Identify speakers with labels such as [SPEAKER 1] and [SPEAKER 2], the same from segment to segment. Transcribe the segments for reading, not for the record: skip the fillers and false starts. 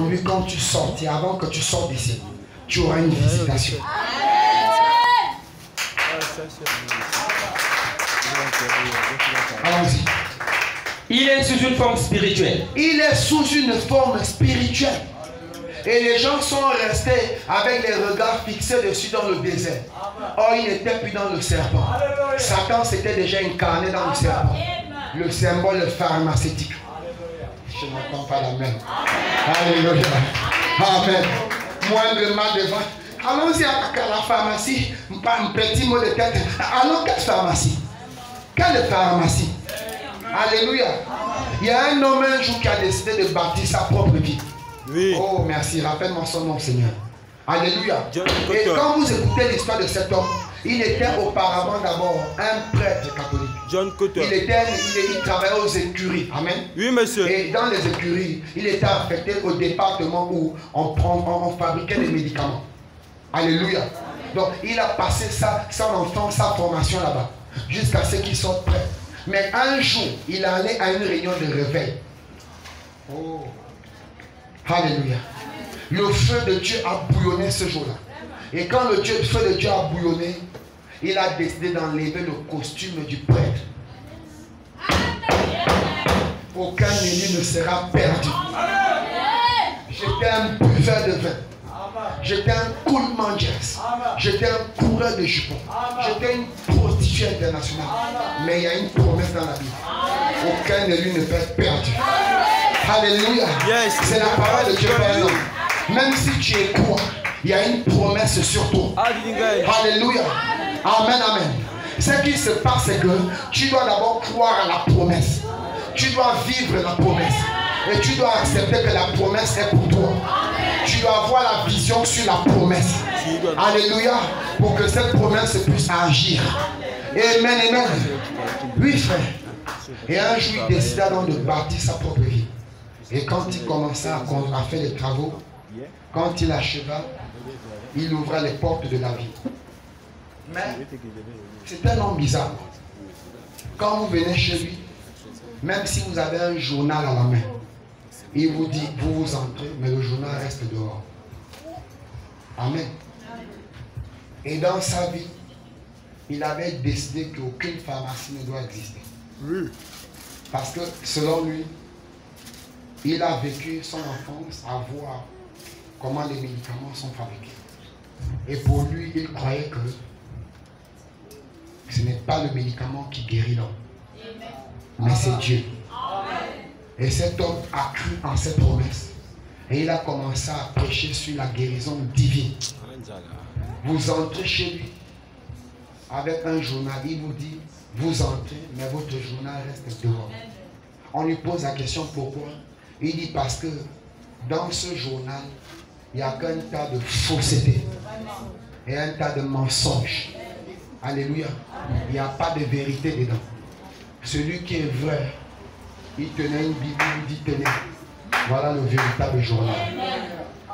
[SPEAKER 1] aujourd'hui, quand tu sortiras, avant que tu sortes d'ici, tu auras une visitation. Allons-y.
[SPEAKER 2] Il est sous une forme spirituelle.
[SPEAKER 1] Il est sous une forme spirituelle. Et les gens sont restés avec les regards fixés dessus dans le désert. Or, il n'était plus dans le serpent. Satan s'était déjà incarné dans le serpent. Le symbole pharmaceutique. Je n'entends pas la même. Alléluia. Amen. Moindrement devant. Allons-y à la pharmacie. Un petit mot de tête. Allons, quelle pharmacie? Quelle pharmacie? Alléluia. Il y a un homme un jour qui a décidé de bâtir sa propre vie. Oui. Oh, merci. Rappelle-moi son nom, Seigneur. Alléluia. Et quand vous écoutez l'histoire de cet homme, il était auparavant d'abord un prêtre catholique.
[SPEAKER 3] John Cotter.
[SPEAKER 1] Il travaillait aux écuries. Amen.
[SPEAKER 3] Oui, monsieur.
[SPEAKER 1] Et dans les écuries, il était affecté au département où on fabriquait des médicaments. Alléluia. Donc, il a passé son enfance, sa formation là-bas, jusqu'à ce qu'il sorte prêt. Mais un jour, il allait à une réunion de réveil. Oh. Alléluia. Le feu de Dieu a bouillonné ce jour-là. Et quand le feu de Dieu a bouillonné, il a décidé d'enlever le costume du prêtre. Aucun élu ne sera perdu. J'étais un buveur de vin. J'étais un cool mandias. J'étais un coureur de jupons. J'étais une prostituée internationale. Mais il y a une promesse dans la Bible. Aucun élu ne peut être perdu. Alléluia. Yes. C'est la parole de Dieu. Même si tu es quoi, il y a une promesse sur toi. Alléluia. Amen, amen. Ce qui se passe, c'est que tu dois d'abord croire à la promesse. Tu dois vivre la promesse. Et tu dois accepter que la promesse est pour toi. Tu dois avoir la vision sur la promesse. Alléluia. Pour que cette promesse puisse agir. Amen, amen. Oui, frère. Et un jour, il décida donc de bâtir sa propre vie. Et quand il commença à faire les travaux, quand il acheva, il ouvra les portes de la vie. Mais c'est un homme bizarre. Quand vous venez chez lui, même si vous avez un journal à la main, il vous dit, vous entrez, mais le journal reste dehors. Amen. Et dans sa vie, il avait décidé qu'aucune pharmacie ne doit exister. Parce que selon lui, il a vécu son enfance à voir comment les médicaments sont fabriqués. Et pour lui, il croyait que ce n'est pas le médicament qui guérit l'homme, mais c'est Dieu. Et cet homme a cru en cette promesse. Et il a commencé à prêcher sur la guérison divine. Vous entrez chez lui avec un journal, il vous dit, vous entrez, mais votre journal reste dehors. On lui pose la question pourquoi. Il dit parce que dans ce journal, il n'y a qu'un tas de fausseté et un tas de mensonges. Alléluia. Il n'y a pas de vérité dedans. Celui qui est vrai, il tenait une Bible, il dit tenez, voilà le véritable journal.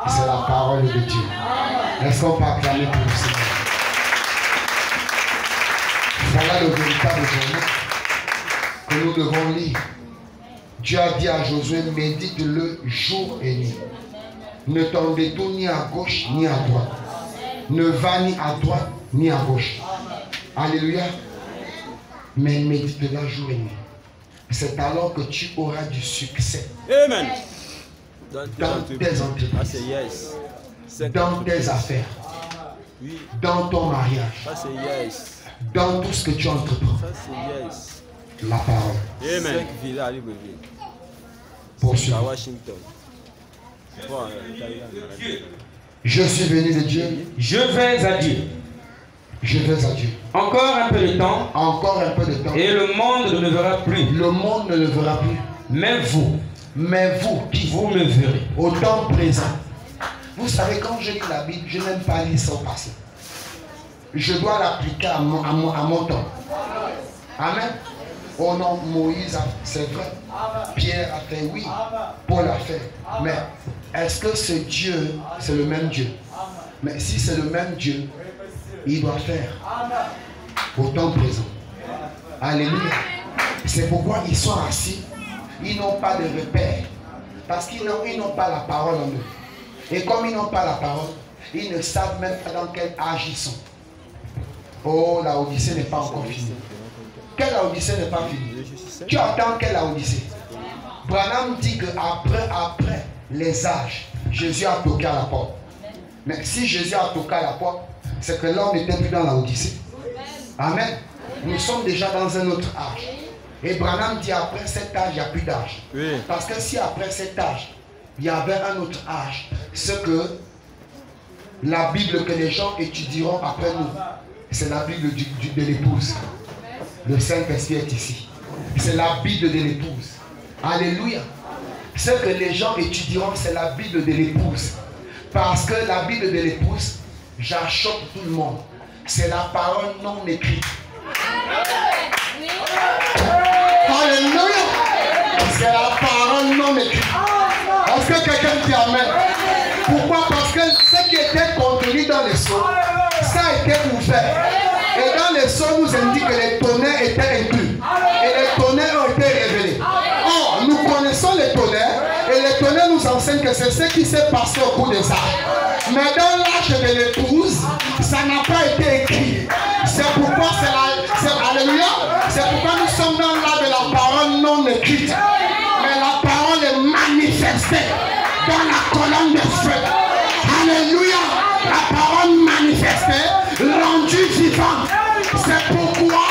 [SPEAKER 1] C'est la parole de Dieu. Est-ce qu'on peut acclamer pour le Seigneur? Voilà le véritable journal que nous devons lire. Dieu a dit à Josué, médite-le jour et nuit. Ne t'en détourne ni à gauche ni à droite. Ne va ni à droite ni à gauche. Alléluia. Mais médite-le jour et nuit. C'est alors que tu auras du succès.
[SPEAKER 3] Amen.
[SPEAKER 1] Dans tes entreprises. Dans tes affaires. Dans ton mariage. Dans tout ce que tu entreprends. La parole.
[SPEAKER 3] Amen.
[SPEAKER 1] Poursuivons. Je suis venu de Dieu.
[SPEAKER 2] Je vais à Dieu.
[SPEAKER 1] Je vais à Dieu.
[SPEAKER 2] Encore un peu de temps.
[SPEAKER 1] Encore un peu de temps.
[SPEAKER 2] Et le monde ne le verra plus.
[SPEAKER 1] Le monde ne le verra plus.
[SPEAKER 2] Mais vous
[SPEAKER 1] qui
[SPEAKER 2] vous me verrez.
[SPEAKER 1] Au temps présent. Vous savez, quand je lis la Bible, je n'aime pas lire son passé. Je dois l'appliquer à mon temps. Amen. Oh non, Moïse, c'est vrai. Pierre a fait oui. Paul a fait. Mais est-ce que ce Dieu, c'est le même Dieu? Mais si c'est le même Dieu, il doit faire au temps présent. Alléluia. C'est pourquoi ils sont assis. Ils n'ont pas de repère. Parce qu'ils n'ont pas la parole en eux. Et comme ils n'ont pas la parole, ils ne savent même pas dans quel âge ils sont. Oh, la Odyssée n'est pas encore finie. Quelle Odyssée n'est pas finie? Tu attends quelle Odyssée? Branham dit qu'après les âges, Jésus a toqué à la porte. Mais si Jésus a toqué à la porte, c'est que l'homme n'était plus dans la Odyssée. Amen. Nous sommes déjà dans un autre âge. Et Branham dit après cet âge, il n'y a plus d'âge. Oui. Parce que si après cet âge, il y avait un autre âge, ce que la Bible que les gens étudieront après nous, c'est la Bible de l'épouse. Le Saint-Esprit est ici. C'est la Bible de l'épouse. Alléluia. Ce que les gens étudieront, c'est la Bible de l'épouse. Parce que la Bible de l'épouse, j'achoppe tout le monde. C'est la parole non écrite. Alléluia. C'est la parole non écrite. Est-ce que quelqu'un dit amen? Pourquoi? Parce que ce qui était contenu dans les sceaux, ça a été ouvert. Et dans les sceaux, nous indique que les tonnerres étaient inclus. Et les tonnerres ont été révélés. Or, nous connaissons les tonnerres. Et les tonnerres nous enseignent que c'est ce qui s'est passé au cours des âges. Mais dans l'âge de l'épouse, ça n'a pas été écrit. C'est pourquoi alléluia. C'est pourquoi nous sommes dans l'âge de la parole non écrite. Mais la parole est manifestée dans la colonne de feu. Alléluia. La parole manifestée, rendue vivante. C'est pourquoi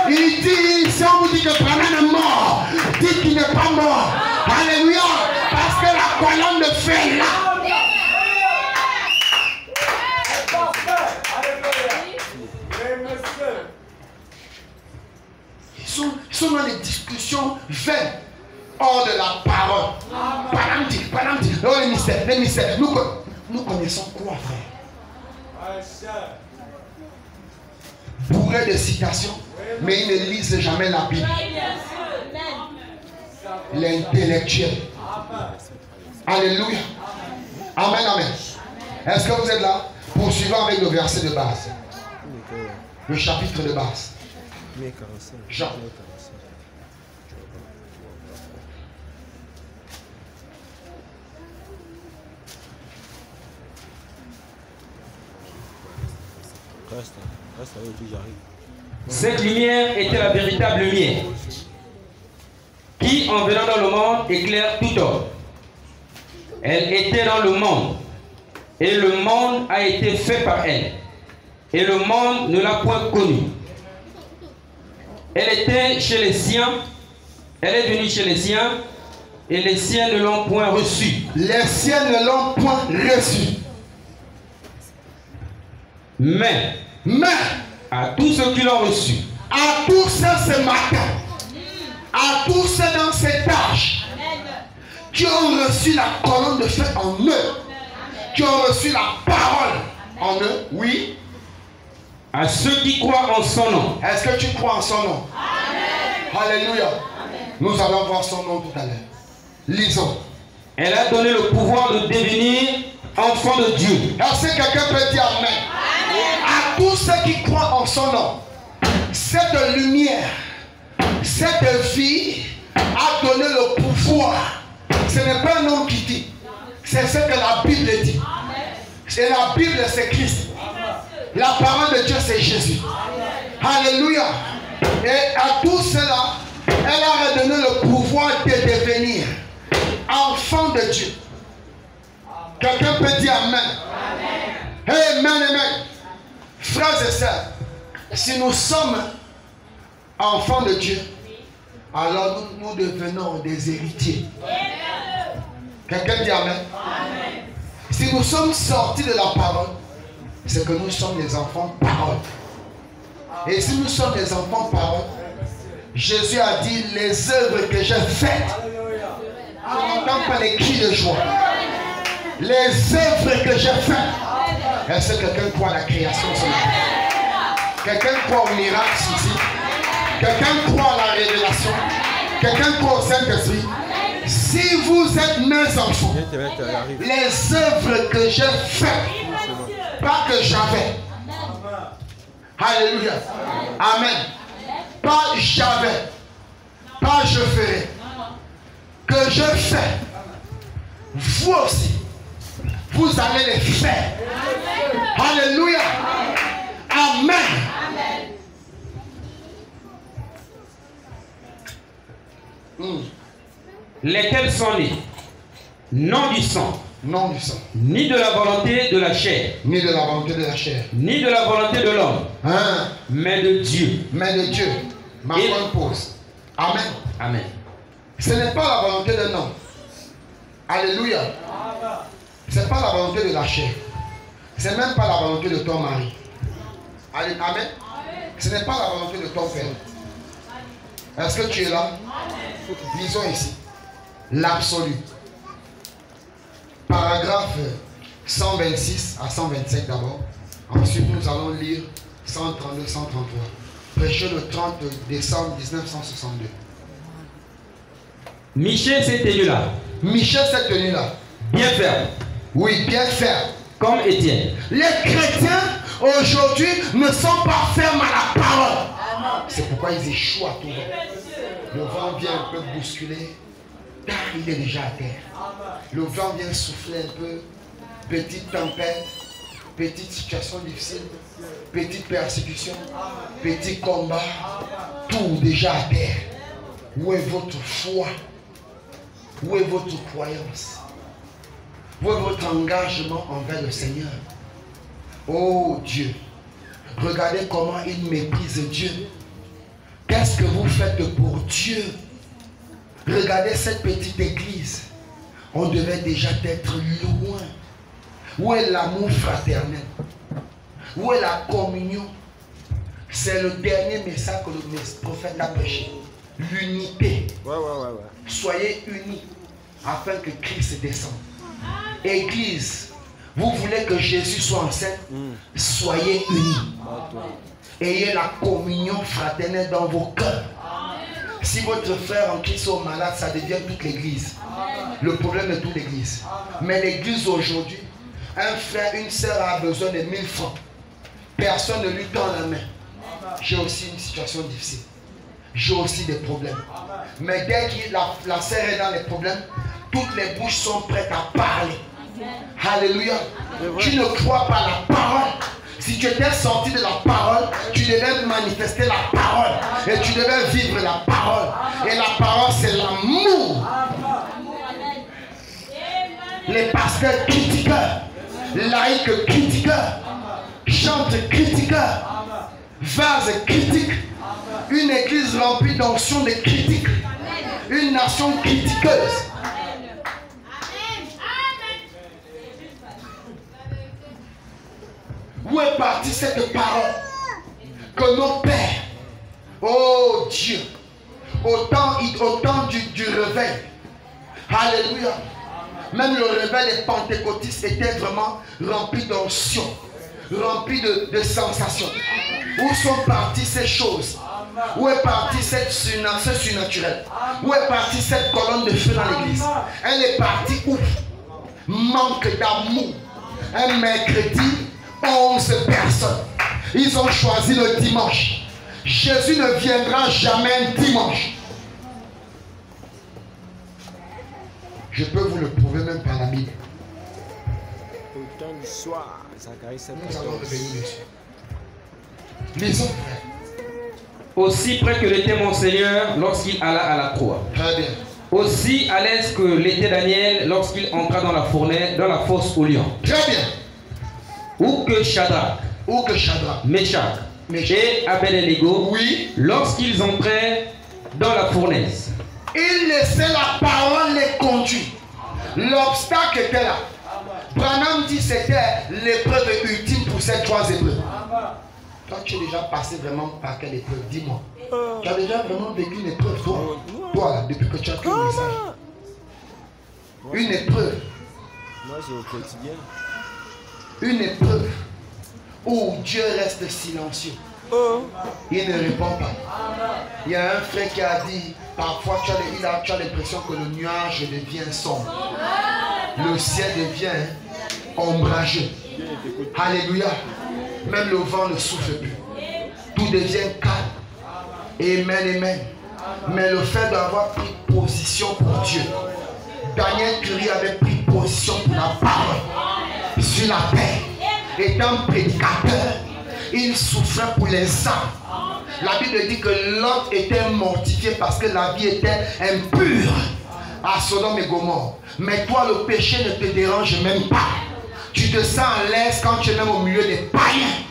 [SPEAKER 1] il dit, si on vous dit que Branham est mort, dites qu'il n'est pas mort. Alléluia. Parce que la colonne de feu est là. Ils sont dans des discussions vaines hors de la parole. Branham dit. Oh, les mystères. Nous connaissons quoi, frère? Bourré de citations, mais ils ne lisent jamais la Bible. L'intellectuel. Alléluia. Amen. Est-ce que vous êtes là? Poursuivons avec le verset de base. Le chapitre de base. Jean.
[SPEAKER 2] Cette lumière était la véritable lumière qui, en venant dans le monde, éclaire tout homme. Elle était dans le monde et le monde a été fait par elle et le monde ne l'a point connue. Elle était chez les siens, elle est venue chez les siens et les siens ne l'ont point reçue.
[SPEAKER 1] Les siens ne l'ont point reçue.
[SPEAKER 2] Mais à tous ceux qui l'ont reçu,
[SPEAKER 1] à tous ceux ce matin, à tous ceux dans cet âge, qui ont reçu la colonne de feu en eux, qui ont reçu la parole en eux, oui.
[SPEAKER 2] À ceux qui croient en son nom.
[SPEAKER 1] Est-ce que tu crois en son nom? Amen. Alléluia. Amen. Nous allons voir son nom tout à l'heure. Lisons.
[SPEAKER 2] Elle a donné le pouvoir de devenir enfant de Dieu.
[SPEAKER 1] Est-ce que quelqu'un peut dire amen? À tous ceux qui croient en son nom, cette lumière, cette vie a donné le pouvoir. Ce n'est pas un homme qui dit, c'est ce que la Bible dit. Et la Bible, c'est Christ. La parole de Dieu, c'est Jésus. Alléluia. Et à tout cela, elle a redonné le pouvoir de devenir enfant de Dieu. Quelqu'un peut dire amen. Amen. Frères et sœurs, si nous sommes enfants de Dieu, alors nous devenons des héritiers. Quelqu'un dit amen. Si nous sommes sortis de la parole, c'est que nous sommes les enfants parole. Et si nous sommes les enfants parole, Jésus a dit les œuvres que j'ai faites. Je n'entends pas les cris de joie. Les œuvres que j'ai faites. Est-ce que quelqu'un croit à la création ce matin? Quelqu'un croit au miracle ici? Quelqu'un croit à la révélation? Quelqu'un croit au Saint-Esprit? Si vous êtes mes enfants, les œuvres que j'ai faites, pas que j'avais. Alléluia. Amen. Pas j'avais. Pas je ferai. Que je fais. vous aussi, vous allez les faire. Alléluia. Amen.
[SPEAKER 2] Lesquels sont nés, non du sang,
[SPEAKER 1] Non du sang,
[SPEAKER 2] ni de la volonté de la chair,
[SPEAKER 1] ni de la volonté de la chair,
[SPEAKER 2] ni de la volonté de l'homme,
[SPEAKER 1] hein,
[SPEAKER 2] mais de Dieu.
[SPEAKER 1] mais de Dieu. Ma bonne pause. Amen.
[SPEAKER 2] Amen.
[SPEAKER 1] Ce n'est pas la volonté d'un homme. Alléluia. Ce n'est pas la volonté de la chair. Ce n'est même pas la volonté de ton mari. Amen. Ce n'est pas la volonté de ton père. Est-ce que tu es là? Lisons ici. L'absolu. Paragraphe 126 à 125 d'abord. Ensuite, nous allons lire 132, 133. Prêché le 30 décembre 1962.
[SPEAKER 2] Michel s'est tenu là.
[SPEAKER 1] Michel s'est tenu là.
[SPEAKER 2] Bien ferme.
[SPEAKER 1] Oui, bien ferme.
[SPEAKER 2] Comme Étienne.
[SPEAKER 1] Les chrétiens aujourd'hui ne sont pas fermes à la parole. C'est pourquoi ils échouent à tout vent. Le vent vient un peu bousculer. Car il est déjà à terre. Le vent vient souffler un peu. Petite tempête. Petite situation difficile. Petite persécution. Petit combat. Tout déjà à terre. Où est votre foi? Où est votre croyance? Où est votre engagement envers le Seigneur? Oh Dieu, regardez comment il méprise Dieu. Qu'est-ce que vous faites pour Dieu? Regardez cette petite église. On devait déjà être loin. Où est l'amour fraternel? Où est la communion? C'est le dernier message que le prophète a prêché. L'unité. Soyez unis afin que Christ descende. Église, vous voulez que Jésus soit en scène? Soyez unis. Ayez la communion fraternelle dans vos cœurs. Si votre frère en Christ est malade, ça devient toute l'église. Le problème est toute l'église. Mais l'église aujourd'hui, un frère, une sœur a besoin de 1000 francs. Personne ne lui tend la main. J'ai aussi une situation difficile. J'ai aussi des problèmes. Mais dès que la sœur est dans les problèmes, toutes les bouches sont prêtes à parler. Alléluia. Tu ne crois pas la parole. Si tu étais sorti de la parole, tu devais manifester la parole. Et tu devais vivre la parole. Et la parole, c'est l'amour. Les pasteurs critiqueurs, laïcs critiqueurs, chantent critiqueurs, vases critiques. Une église remplie d'onction de critiques. Une nation critiqueuse. Où est partie cette parole que nos pères, oh Dieu, au temps du réveil, alléluia, même le réveil des pentecôtistes était vraiment rempli d'onction, rempli de sensations. Où sont parties ces choses? Où est partie ce surnaturel? Où est partie cette colonne de feu dans l'église? Elle est partie où? Manque d'amour. Un mercredi, 11 personnes. Ils ont choisi le dimanche. Jésus ne viendra jamais un dimanche. Je peux vous le prouver même par la Bible.
[SPEAKER 3] Au temps du soir, Zacharie 7.
[SPEAKER 1] Nous allons revenir dessus. Lisons, frère.
[SPEAKER 2] Aussi près que l'était mon Seigneur lorsqu'il alla à la croix.
[SPEAKER 1] Très bien.
[SPEAKER 2] Aussi à l'aise que l'était Daniel lorsqu'il entra dans la fosse au lion.
[SPEAKER 1] Très bien.
[SPEAKER 2] Ou que Shadrach, Meshach et Abed-Nego,
[SPEAKER 1] oui,
[SPEAKER 2] lorsqu'ils entraient dans la fournaise.
[SPEAKER 1] Il laissait la parole les conduire. L'obstacle était là. Branham dit que c'était l'épreuve ultime pour ces trois épreuves. Toi, tu es déjà passé vraiment par quelle épreuve? Dis-moi. Tu as déjà vraiment vécu une épreuve, toi? Toi, là, depuis que tu as pris le message. Une épreuve.
[SPEAKER 3] Moi, c'est au quotidien.
[SPEAKER 1] Une épreuve où Dieu reste silencieux. Il ne répond pas. Il y a un frère qui a dit, parfois tu as l'impression que le nuage devient sombre. Le ciel devient ombrageux. Alléluia. Même le vent ne souffle plus. Tout devient calme. Amen, amen. Mais le fait d'avoir pris position pour Dieu. Daniel Curie avait pris position pour la parole sur la terre. Étant prédicateur, il souffrait pour les âmes. La Bible dit que Lot était mortifié parce que la vie était impure à Sodome et Gomorrhe. Mais toi, le péché ne te dérange même pas. Tu te sens à l'aise quand tu es même au milieu des païens.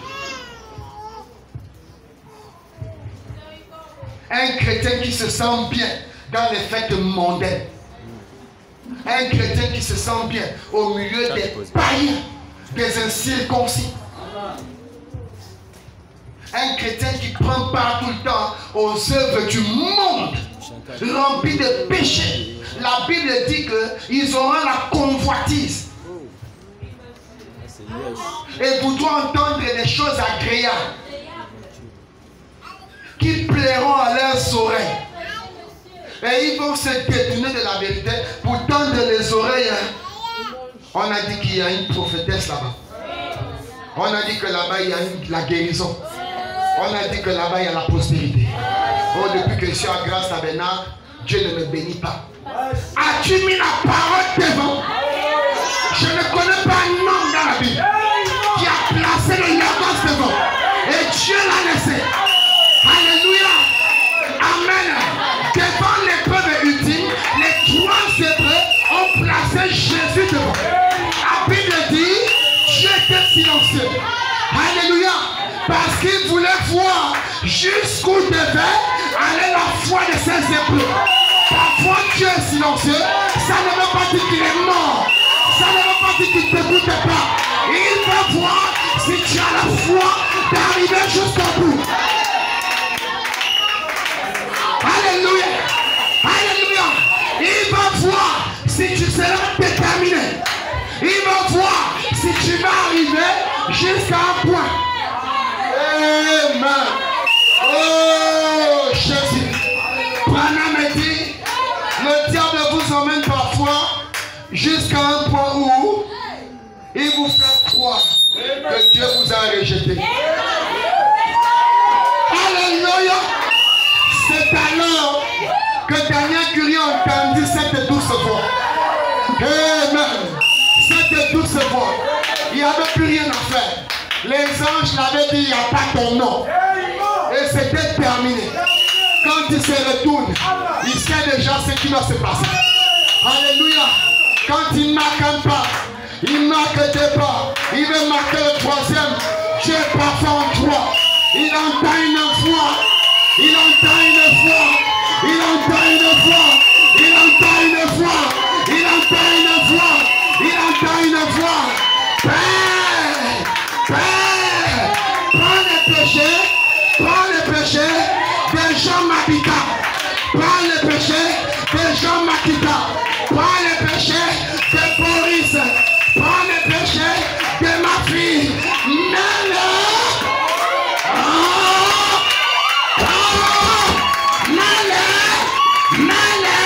[SPEAKER 1] Un chrétien qui se sent bien dans les fêtes mondaines. Un chrétien qui se sent bien au milieu des païens, des incirconcis. Un chrétien qui prend part tout le temps aux œuvres du monde, rempli de péchés. La Bible dit qu'ils auront la convoitise. Et voudront entendre des choses agréables qui plairont à leurs oreilles. Et ils vont se détourner de la vérité pour tendre les oreilles. On a dit qu'il y a une prophétesse là-bas. On a dit que là-bas il y a la guérison. On a dit que là-bas il y a la prospérité. Oh, depuis que je suis à Grâce Tabernacle, Dieu ne me bénit pas. As-tu mis la parole devant? Je ne connais pas un homme dans la Bible qui a placé le logos devant. Et Dieu l'a laissé. Alléluia. Amen. Devant l'épreuve ultime, les trois hébreux ont placé Jésus devant. La Bible dit, Dieu était silencieux. Alléluia. Parce qu'il voulait voir jusqu'où devait aller la foi de ces hébreux. Parfois Dieu est silencieux, ça ne veut pas dire qu'il est mort. Ça ne veut pas dire qu'il ne t'écoute pas. Il va voir si tu as la foi d'arriver jusqu'au bout. Alléluia. Alléluia. Il va voir si tu seras déterminé. Il va voir si tu vas arriver jusqu'à un point. Amen. Oh Jésus. Branham me dit, le diable vous emmène parfois jusqu'à un point où il vous fait croire que Dieu vous a rejeté. Alléluia. C'est alors que Daniel Curie a entendu cette douce voix. Amen. Cette douce voix. Il n'y avait plus rien à faire. Les anges l'avaient dit, il n'y a pas ton nom. Et c'était terminé. Quand il se retourne, il sait déjà ce qui va se passer. Alléluia. Quand il marque un pas, il marque deux pas. Il veut marquer le troisième. Dieu est parfait en toi. Il entend une voix. Il entend une voix. Il entend une voix. Il entend une voix. Il entend une voix. Il entend une voix. Père, Père, prends les péchés. Prends les péchés des gens Makita. Prends les péchés des gens Makita. Prends les péchés de Boris. Prends les péchés de ma fille. Mets-le. Mets-le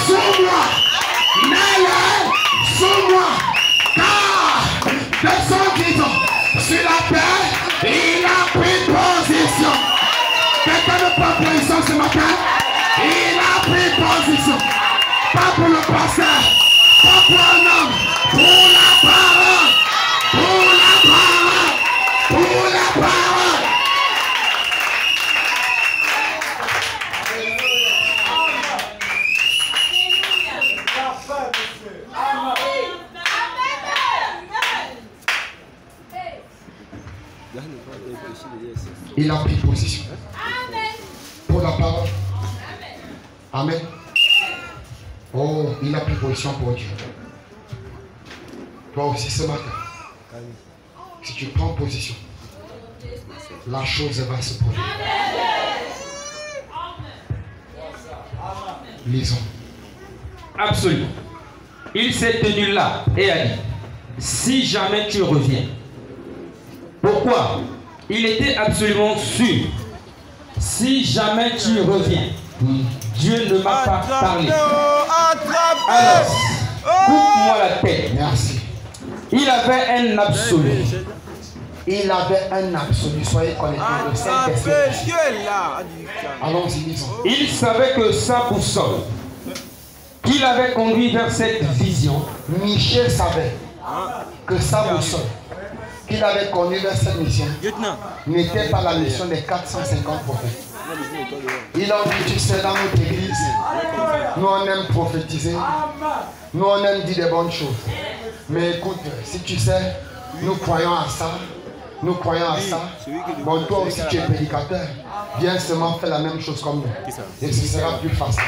[SPEAKER 1] sous moi. Mets-le sous moi. Car de son vivant sur la terre, il a pris position. Quelqu'un ne prend position ce matin? Il a pris position. Pas pour le pasteur, pas pour un homme, pour la parole. Pour la parole. Pour la parole. Il a pris position pour la parole. Amen. Oh, il a pris position pour Dieu. Toi aussi ce matin, si tu prends position, la chose va se produire. Lisons.
[SPEAKER 2] Absolument. Il s'est tenu là et a dit, si jamais tu reviens. Pourquoi? Il était absolument sûr. Si jamais tu reviens, Dieu ne m'a pas parlé. Alors, coupe-moi la tête.
[SPEAKER 1] Merci.
[SPEAKER 2] Il avait un absolu.
[SPEAKER 1] Il avait un absolu. Soyez connectés au Saint-Esprit. Allons-y, lisons.
[SPEAKER 2] Il savait que sa boussole, qui l'avait conduit vers cette vision.
[SPEAKER 1] Michel savait que sa boussole qu'il avait conduit vers cette mission n'était pas la mission des 450 prophètes. Il a dit, tu sais, dans notre église, nous on aime prophétiser, nous on aime dire des bonnes choses. Mais écoute, si tu sais, nous croyons à ça, nous croyons à ça. Bon, toi aussi tu es prédicateur, viens seulement faire la même chose comme nous. Et ce sera plus facile.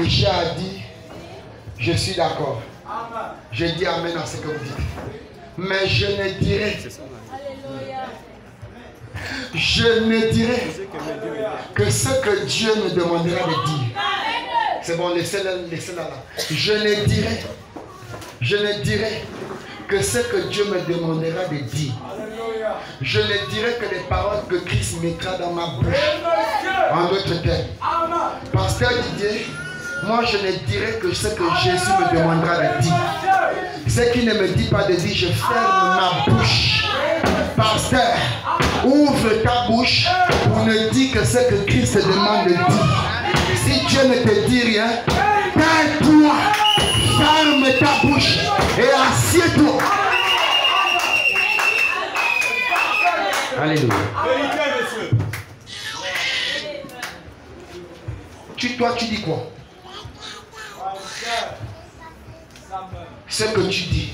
[SPEAKER 1] Michel a dit, je suis d'accord. Je dis amen à ce que vous dites. Mais je ne dirai que ce que Dieu me demandera de dire. C'est bon, laissez-la là. Je ne dirai que ce que Dieu me demandera de dire. Je ne dirai que les paroles que Christ mettra dans ma bouche. En d'autres termes. Pasteur Didier, moi je ne dirai que ce que Jésus me demandera de dire. Ce qui ne me dit pas de dire, je ferme ma bouche. Pasteur, ouvre ta bouche pour ne dire que ce que Christ te demande de dire. Si Dieu ne te dit rien, tais-toi, ferme ta bouche et assieds-toi.
[SPEAKER 2] Alléluia.
[SPEAKER 1] Toi, tu dis quoi? Ce que tu dis,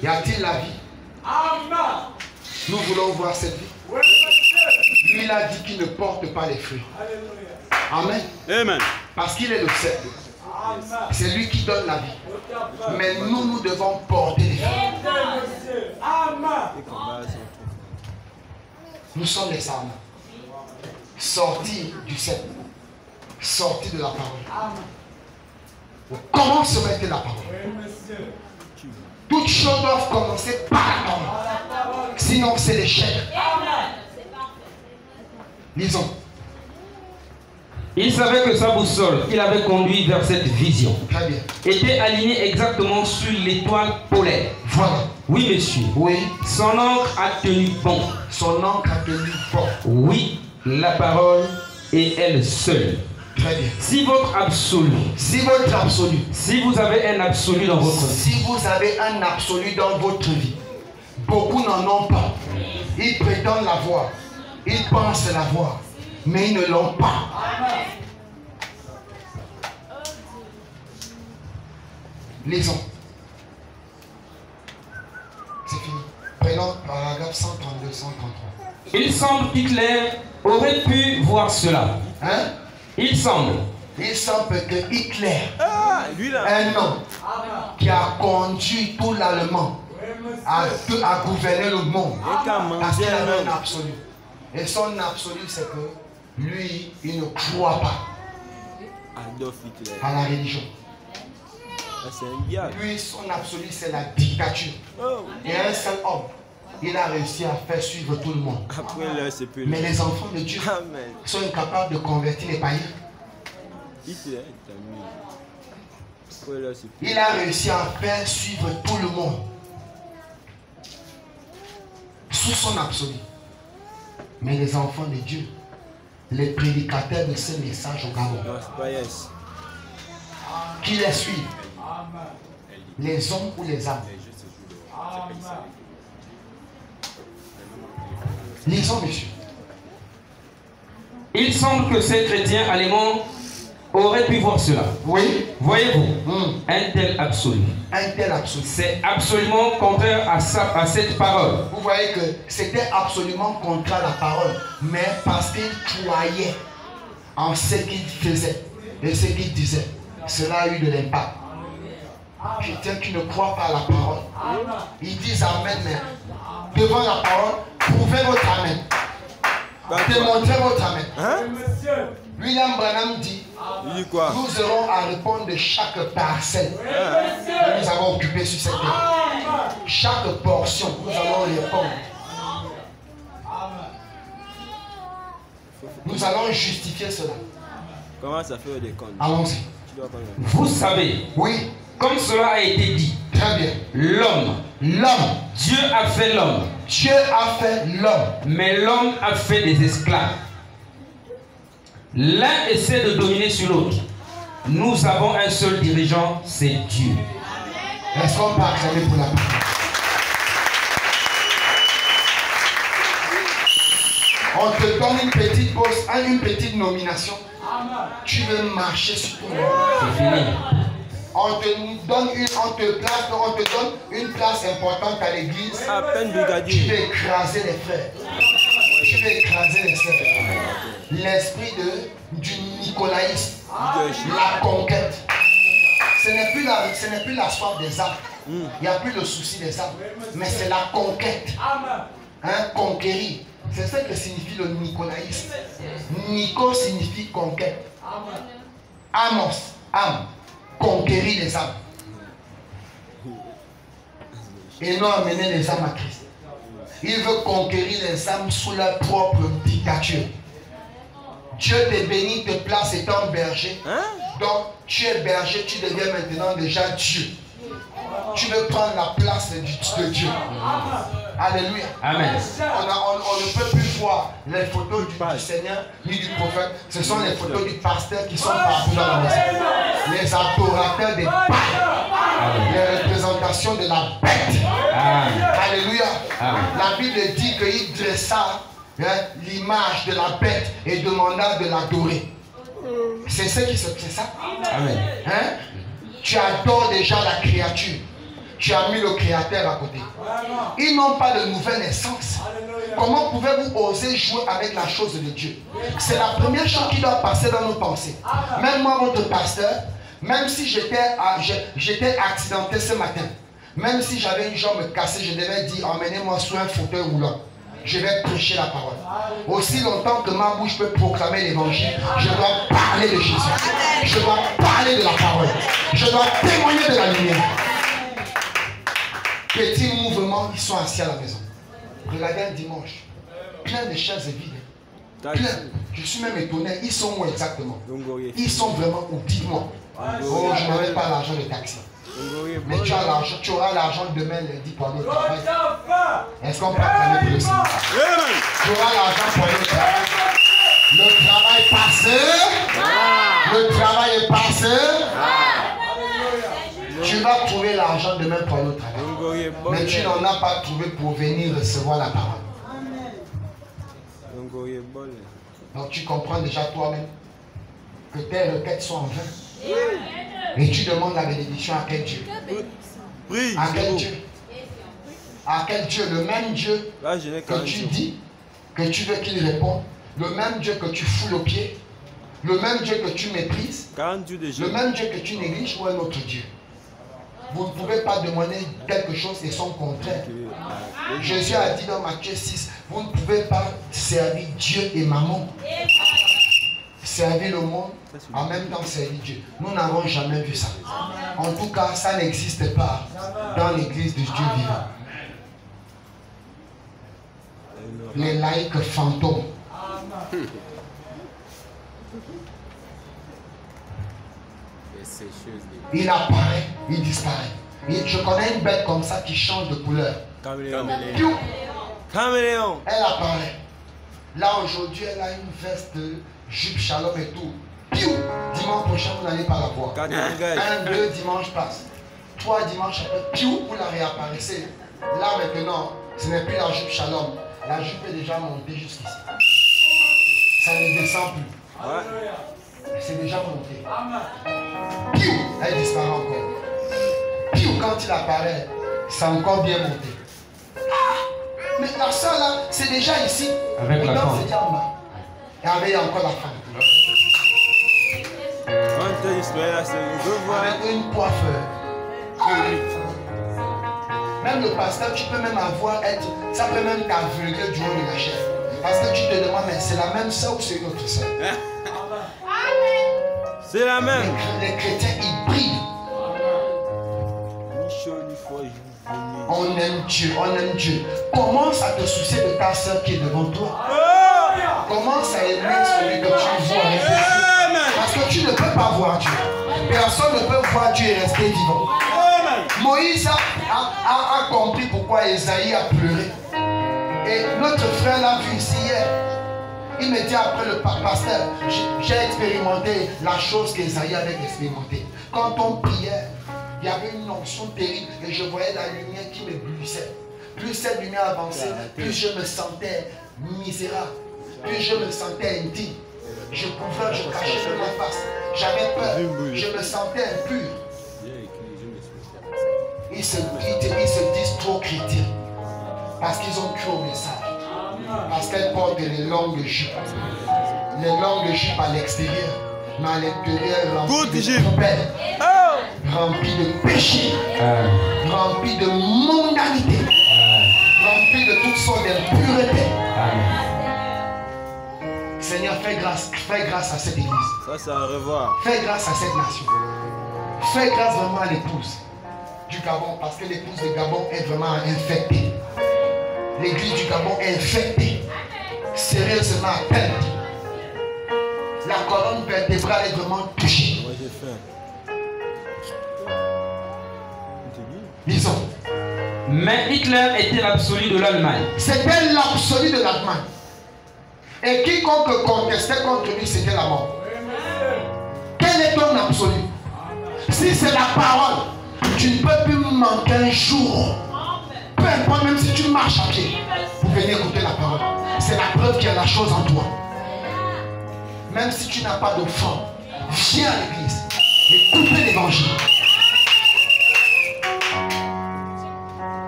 [SPEAKER 1] y a-t-il la vie? Nous voulons voir cette vie. Lui, il a dit qu'il ne porte pas les fruits. Amen.
[SPEAKER 3] Amen.
[SPEAKER 1] Parce qu'il est le seul. C'est lui qui donne la vie. Mais nous devons porter les fruits. Nous sommes les âmes. Sortis du ciel. Sortis de la parole. Comment se mettait la parole? Toutes choses doivent commencer par la parole. Sinon, c'est l'échec. Lisons.
[SPEAKER 2] Il savait que sa boussole qu'il avait conduit vers cette vision était alignée exactement sur l'étoile polaire.
[SPEAKER 1] Voilà.
[SPEAKER 2] Oui, monsieur.
[SPEAKER 1] Oui.
[SPEAKER 2] Son encre a tenu bon.
[SPEAKER 1] Son encre a tenu bon.
[SPEAKER 2] Oui, la parole est elle seule.
[SPEAKER 1] Très bien.
[SPEAKER 2] Si votre absolu,
[SPEAKER 1] si
[SPEAKER 2] vous avez un absolu dans votre vie,
[SPEAKER 1] si vous avez un absolu dans votre vie, beaucoup n'en ont pas. Ils prétendent l'avoir, ils pensent l'avoir, mais ils ne l'ont pas. Lisons. C'est fini. Prenons paragraphe 132, 133.
[SPEAKER 2] Il semble qu'Hitler aurait pu voir cela.
[SPEAKER 1] Hein?
[SPEAKER 2] Il semble
[SPEAKER 1] que Hitler, un homme qui a conduit tout l'Allemand, a gouverné le monde, parce qu'il avait un absolu. Et son absolu, c'est que lui, il ne croit pas à la religion. Lui, son absolu, c'est la dictature. Et un seul homme, il a réussi à faire suivre tout le monde. Mais les enfants de Dieu sont incapables de convertir les païens. Il a réussi à faire suivre tout le monde sous son absolu. Mais les enfants de Dieu, les prédicateurs de ce message au Gabon, qui les suivent, les hommes ou les âmes. Lisons, monsieur.
[SPEAKER 2] Il semble que ces chrétiens allemands auraient pu voir cela.
[SPEAKER 1] Oui.
[SPEAKER 2] Voyez-vous, un tel absolu.
[SPEAKER 1] Un tel absolu.
[SPEAKER 2] C'est absolument contraire à cette parole.
[SPEAKER 1] Vous voyez que c'était absolument contraire à la parole. Mais parce qu'il croyait en ce qu'il faisait et ce qu'il disait, cela a eu de l'impact. Chrétiens qui ne croient pas à la parole, ils disent amen, mais devant la parole, prouvez votre amen. Démontrez votre amen. William Branham dit, nous aurons à répondre de chaque parcelle que nous avons occupée sur cette terre. Chaque portion, nous allons répondre. Nous allons justifier cela.
[SPEAKER 3] Comment ça fait des comptes?
[SPEAKER 1] Allons-y.
[SPEAKER 2] Vous savez,
[SPEAKER 1] oui,
[SPEAKER 2] comme cela a été dit,
[SPEAKER 1] très bien.
[SPEAKER 2] L'homme, Dieu a fait l'homme.
[SPEAKER 1] Dieu a fait l'homme.
[SPEAKER 2] Mais l'homme a fait des esclaves. L'un essaie de dominer sur l'autre. Nous avons un seul dirigeant, c'est Dieu.
[SPEAKER 1] Est-ce qu'on peut acclamer pour la parole? On te donne une petite poste, une petite nomination. Tu veux marcher sur tout le monde.
[SPEAKER 2] C'est fini.
[SPEAKER 1] On te donne une place importante à l'église.
[SPEAKER 3] À peine
[SPEAKER 1] Tu
[SPEAKER 3] brigadier.
[SPEAKER 1] veux écraser les frères. Tu veux écraser les sœurs. L'esprit du nicolaïsme. La conquête. Ce n'est plus la soif des âmes. Il n'y a plus le souci des âmes. Mais c'est la conquête. Conquérir. C'est ce que signifie le nicolaïsme. Nico signifie conquête. Amos, âme. Conquérir les âmes. Et non amener les âmes à Christ. Il veut conquérir les âmes sous leur propre dictature. Dieu te bénit, te place étant berger. Donc, tu es berger, tu deviens maintenant déjà Dieu. Tu veux prendre la place de Dieu. Alléluia.
[SPEAKER 2] Amen.
[SPEAKER 1] On ne peut plus voir les photos du Seigneur ni du prophète. Ce sont les photos du pasteur qui sont partout dans la maison. Les adorateurs des païens. Les représentations de la bête. Alléluia. La Bible dit qu'il dressa l'image de la bête et demanda de l'adorer. C'est ce qui se fait, c'est ça?
[SPEAKER 2] Amen.
[SPEAKER 1] Tu adores déjà la créature. Tu as mis le créateur à côté. Ils n'ont pas de nouvelle naissance. Comment pouvez-vous oser jouer avec la chose de Dieu? C'est la première chose qui doit passer dans nos pensées. Même moi, votre pasteur, même si j'étais accidenté ce matin, même si j'avais une jambe cassée, je devais dire emmenez-moi sur un fauteuil roulant. Je vais prêcher la parole. Aussi longtemps que ma bouche peut proclamer l'évangile, je dois parler de Jésus. Je dois parler de la parole. Je dois témoigner de la lumière. Petits mouvements, ils sont assis à la maison. Regardez un dimanche. Plein de chaises vides. Plein. Je suis même étonné. Ils sont où exactement? Ils sont vraiment où? Dites-moi. Oh, je n'avais pas l'argent de taxi. Mais tu auras l'argent demain lundi pour aller au travail. Est-ce qu'on peut acclamer pour le Seigneur? Tu auras l'argent pour aller au travail. Le travail passé. Le travail est passé. Tu vas trouver l'argent demain pour aller au travail. Mais tu n'en as pas trouvé pour venir recevoir la parole. Donc tu comprends déjà toi-même que tes requêtes sont en vain. Et tu demandes la bénédiction à quel Dieu? À quel Dieu? À quel Dieu? Le même Dieu que tu dis que tu veux qu'il réponde. Le même Dieu que tu foules aux pieds. Le même Dieu que tu méprises. Le même Dieu que tu négliges ou un autre Dieu? Vous ne pouvez pas demander quelque chose et son contraire. Jésus a dit dans Matthieu 6, vous ne pouvez pas servir Dieu et maman. Servir le monde, en même temps servir Dieu. Nous n'avons jamais vu ça. En tout cas, ça n'existe pas dans l'église de Dieu vivant. Les laïcs fantômes. Il apparaît, il disparaît. Je connais une bête comme ça qui change de couleur.
[SPEAKER 3] Caméléon.
[SPEAKER 1] Elle apparaît. Là aujourd'hui, elle a une veste, jupe, shalom et tout. Piou! Dimanche prochain, vous n'allez pas la voir. 1, 2 dimanches passent. 3 dimanches après, piou, vous la réapparaissez. Là maintenant, ce n'est plus la jupe shalom. La jupe est déjà montée jusqu'ici. Ça ne descend plus. C'est déjà monté. Piou! Elle disparaît encore. Piou! Quand il apparaît, c'est encore bien monté. Mais la soeur là, c'est déjà ici.
[SPEAKER 2] Avec la femme.
[SPEAKER 1] C'est déjà en bas. Et avec encore la femme. Avec une coiffeur. Même le pasteur, tu peux même ça peut même t'aveugler du haut de la chair. Parce que tu te demandes, mais c'est la même soeur ou c'est une autre soeur?
[SPEAKER 3] C'est la même.
[SPEAKER 1] Les chrétiens, ils brillent. On aime Dieu, on aime Dieu. Commence à te soucier de ta soeur qui est devant toi. Commence à aimer celui que tu vois. Parce que tu ne peux pas voir Dieu. Personne ne peut voir Dieu et rester vivant. Moïse a compris pourquoi Esaïe a pleuré. Et notre frère l'a vu ici hier. Il me dit après le pasteur, j'ai expérimenté la chose qu'Esaïe avait expérimentée. Quand on priait, il y avait une onction terrible et je voyais la lumière qui m'éblouissait. Plus cette lumière avançait, plus je me sentais misérable, plus je me sentais intime. Je cachais de ma face. J'avais peur, je me sentais impur. Ils se disent trop chrétiens parce qu'ils ont cru au message. Parce qu'elles portent les longues jupes. Les longues jupes à l'extérieur, mais à l'intérieur remplies de poubelles, remplies de péchés, remplies de mondanité, remplies de toutes sortes d'impuretés. Seigneur, fais grâce à cette église.
[SPEAKER 3] Ça, c'est à revoir.
[SPEAKER 1] Fais grâce à cette nation. Fais grâce vraiment à l'épouse du Gabon, parce que l'épouse du Gabon est vraiment infectée. L'église du Gabon est infectée. Sérieusement atteinte. La colonne vertébrale est vraiment touchée.
[SPEAKER 3] Moi, j'ai faim.
[SPEAKER 1] Disons.
[SPEAKER 2] Mais Hitler était l'absolu de l'Allemagne.
[SPEAKER 1] C'était l'absolu de l'Allemagne. Et quiconque contestait contre lui, c'était la mort. Quel est ton absolu? Si c'est la parole, tu ne peux plus manquer un jour. Peu importe, même si tu marches à pied, pour venir écouter la parole. C'est la preuve qu'il y a la chose en toi. Même si tu n'as pas d'offrande, viens à l'église, écoutez l'évangile.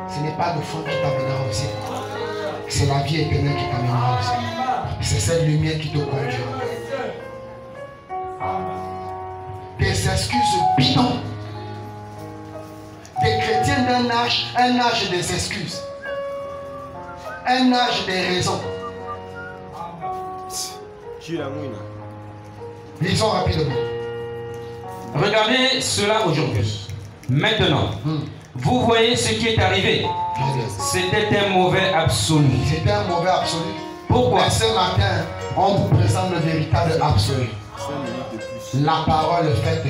[SPEAKER 1] Ce n'est pas l'offrande qui t'amènera au ciel. C'est la vie éternelle qui t'amènera au ciel. C'est cette lumière qui te conduira. Des excuses bidons. Des chrétiens d'un âge, un âge des excuses. Un âge des raisons. Lisons rapidement.
[SPEAKER 2] Regardez cela aujourd'hui. Maintenant, vous voyez ce qui est arrivé. C'était un mauvais absolu.
[SPEAKER 1] C'était un mauvais absolu.
[SPEAKER 2] Pourquoi?
[SPEAKER 1] Mais ce matin, on vous présente le véritable absolu. La parole faite